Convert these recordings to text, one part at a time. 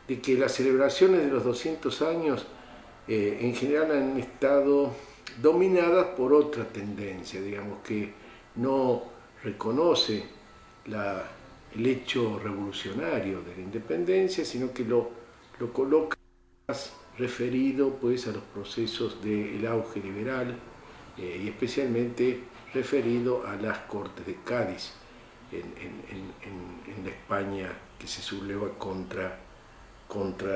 de que las celebraciones de los 200 años en general han estado dominadas por otra tendencia, digamos, que no reconoce el hecho revolucionario de la independencia, sino que lo coloca más referido pues, a los procesos del auge liberal y especialmente referido a las Cortes de Cádiz en la España que se subleva contra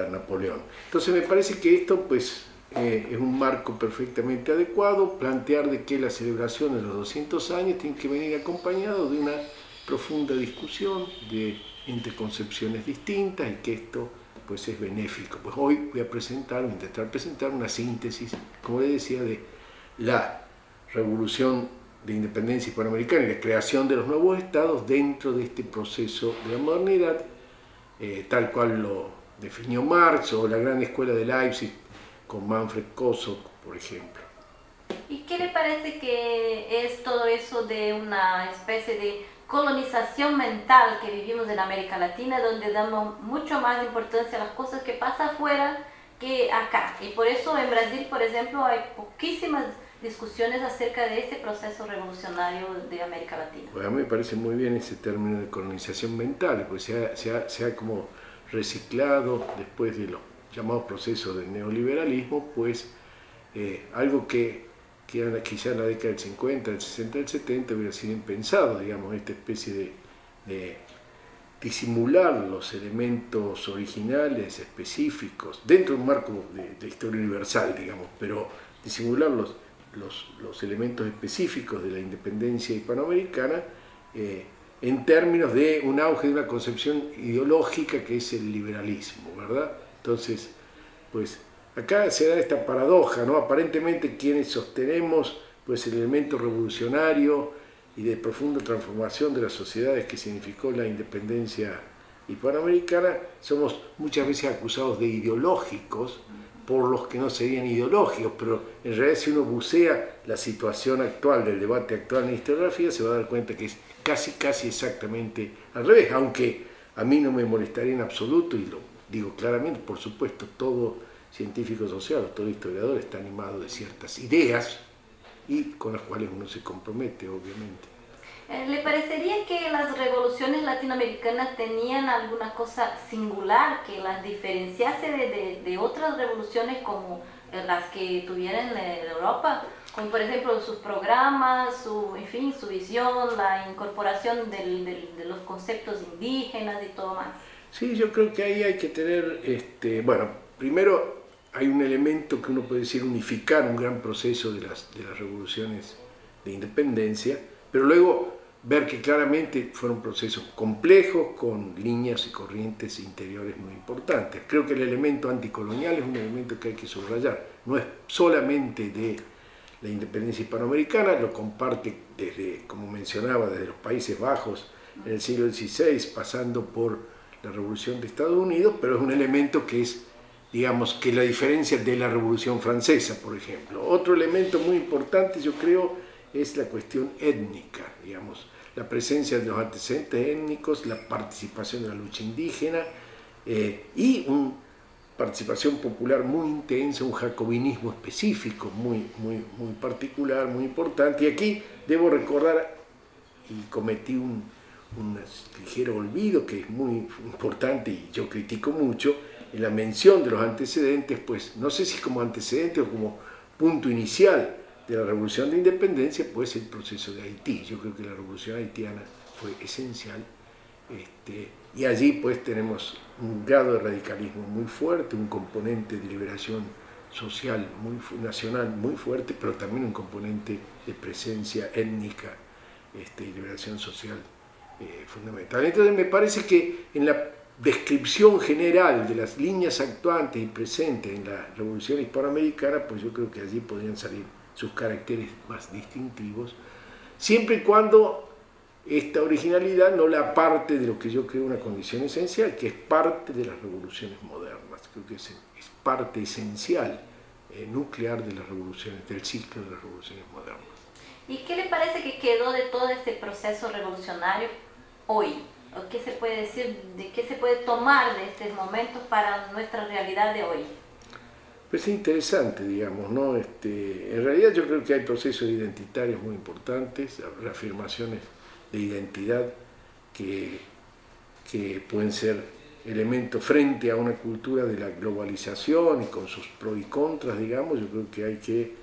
Napoleón. Entonces me parece que esto pues, es un marco perfectamente adecuado, plantear de que la celebración de los 200 años tiene que venir acompañado de una profunda discusión entre concepciones distintas y que esto pues, es benéfico. Pues hoy voy a intentar presentar una síntesis, como le decía, de la revolución de independencia hispanoamericana y la creación de los nuevos estados dentro de este proceso de la modernidad, tal cual lo definió Marx o la gran escuela de Leipzig con Manfred Kosok, por ejemplo. ¿Y qué le parece que es todo eso de una especie de colonización mental que vivimos en América Latina, donde damos mucho más importancia a las cosas que pasan afuera que acá? Y por eso en Brasil, por ejemplo, hay poquísimas discusiones acerca de este proceso revolucionario de América Latina. Pues a mí me parece muy bien ese término de colonización mental, pues se ha como reciclado después de los llamados procesos del neoliberalismo, pues algo que quizá en la década del 50, del 60, del 70 hubiera sido impensado, digamos, esta especie de disimular los elementos originales, específicos, dentro de un marco de historia universal, digamos, pero disimular los elementos específicos de la independencia hispanoamericana en términos de un auge de una concepción ideológica que es el liberalismo, ¿verdad? Entonces, pues acá se da esta paradoja, ¿no? Aparentemente quienes sostenemos pues, el elemento revolucionario y de profunda transformación de las sociedades que significó la independencia hispanoamericana, somos muchas veces acusados de ideológicos por los que no serían ideológicos, pero en realidad si uno bucea la situación actual del debate actual en historiografía se va a dar cuenta que es casi exactamente al revés, aunque a mí no me molestaría en absoluto, y lo digo claramente, por supuesto, todo científico social, todo historiador está animado de ciertas ideas y con las cuales uno se compromete, obviamente. ¿Le parecería que las revoluciones latinoamericanas tenían alguna cosa singular que las diferenciase de otras revoluciones como las que tuvieron en Europa? Como por ejemplo sus programas, en fin, su visión, la incorporación de los conceptos indígenas y todo más. Sí, yo creo que ahí hay que tener, bueno, primero hay un elemento que uno puede decir unificar un gran proceso de las revoluciones de independencia, pero luego ver que claramente fueron procesos complejos con líneas y corrientes interiores muy importantes. Creo que el elemento anticolonial es un elemento que hay que subrayar. No es solamente de la independencia hispanoamericana, lo comparte desde, como mencionaba, desde los Países Bajos en el siglo XVI, pasando por la Revolución de Estados Unidos, pero es un elemento que es, digamos, que la diferencia de la Revolución Francesa, por ejemplo. Otro elemento muy importante, yo creo, es la cuestión étnica, digamos, la presencia de los antecedentes étnicos, la participación de la lucha indígena y una participación popular muy intensa, un jacobinismo específico muy particular, muy importante. Y aquí debo recordar, y cometí un ligero olvido que es muy importante y yo critico mucho, en la mención de los antecedentes, pues no sé si como antecedente o como punto inicial de la Revolución de Independencia, pues el proceso de Haití. Yo creo que la Revolución haitiana fue esencial y allí pues tenemos un grado de radicalismo muy fuerte, un componente de liberación social nacional muy fuerte, pero también un componente de presencia étnica y liberación social fundamental. Entonces me parece que en la descripción general de las líneas actuantes y presentes en la Revolución Hispanoamericana, pues yo creo que allí podrían salir sus caracteres más distintivos, siempre y cuando esta originalidad no la aparte de lo que yo creo una condición esencial, que es parte de las revoluciones modernas. Creo que es parte esencial, nuclear de las revoluciones, del ciclo de las revoluciones modernas. ¿Y qué le parece que quedó de todo este proceso revolucionario hoy? ¿O qué se puede decir, de qué se puede tomar de estos momentos para nuestra realidad de hoy? Pues es interesante, digamos, ¿no? En realidad yo creo que hay procesos identitarios muy importantes, reafirmaciones de identidad que pueden ser elementos frente a una cultura de la globalización y con sus pros y contras, digamos. Yo creo que hay que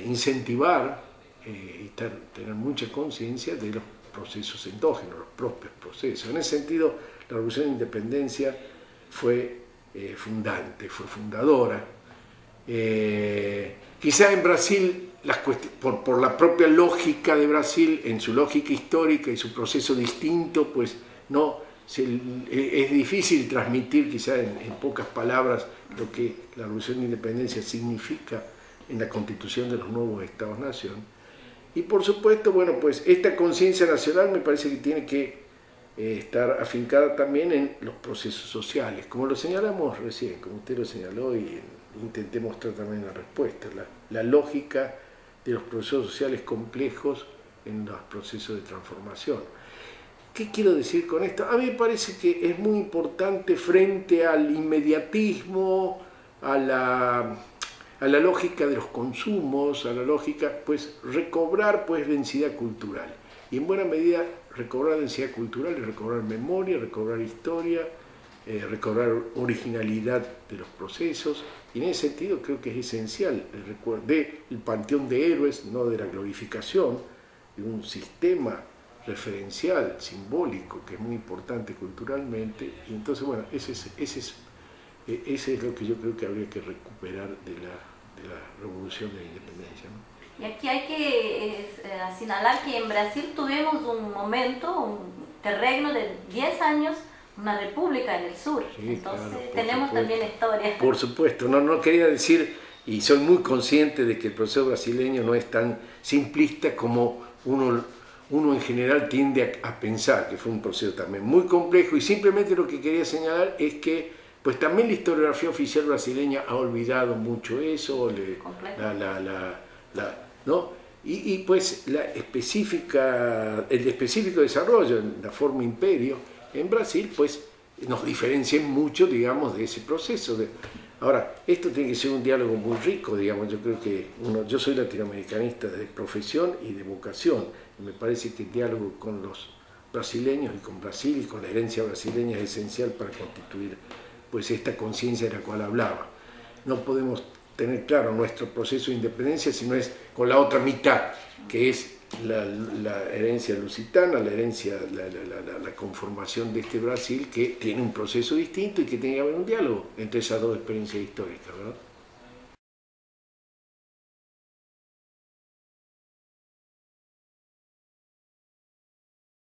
incentivar y tener mucha conciencia de los procesos endógenos, los propios procesos. En ese sentido, la Revolución de Independencia fue fundante, fue fundadora. Quizá en Brasil, por la propia lógica de Brasil, en su lógica histórica y su proceso distinto, pues no es difícil transmitir quizá en pocas palabras lo que la Revolución de Independencia significa en la constitución de los nuevos Estados-Nación. Y por supuesto, bueno, pues esta conciencia nacional me parece que tiene que estar afincada también en los procesos sociales, como lo señalamos recién, como usted lo señaló y intenté mostrar también la respuesta, la lógica de los procesos sociales complejos en los procesos de transformación. ¿Qué quiero decir con esto? A mí me parece que es muy importante frente al inmediatismo, a la lógica de los consumos, a la lógica, pues recobrar pues densidad cultural. Y en buena medida recobrar densidad cultural es recobrar memoria, recobrar historia, recobrar originalidad de los procesos. Y en ese sentido creo que es esencial el recuerdo del panteón de héroes, no de la glorificación, de un sistema referencial, simbólico, que es muy importante culturalmente. Y entonces, bueno, ese es lo que yo creo que habría que recuperar de la revolución de la independencia, ¿no? Y aquí hay que señalar que en Brasil tuvimos un momento, un terreno de 10 años, una república en el sur. Sí, entonces claro, tenemos supuesto. también historia. Por supuesto, no quería decir, y soy muy consciente de que el proceso brasileño no es tan simplista como uno en general tiende a pensar, que fue un proceso también muy complejo, y simplemente lo que quería señalar es que pues también la historiografía oficial brasileña ha olvidado mucho eso, ¿no? Y pues el específico desarrollo en la forma imperio en Brasil, pues nos diferencia mucho, digamos, de ese proceso. Ahora, esto tiene que ser un diálogo muy rico, digamos. Yo creo que yo soy latinoamericanista de profesión y de vocación, y me parece que el diálogo con los brasileños y con Brasil y con la herencia brasileña es esencial para constituir pues esta conciencia de la cual hablaba. No podemos tener claro nuestro proceso de independencia si no es con la otra mitad, que es la herencia lusitana, la conformación de este Brasil, que tiene un proceso distinto y que tiene que haber un diálogo entre esas dos experiencias históricas, ¿verdad?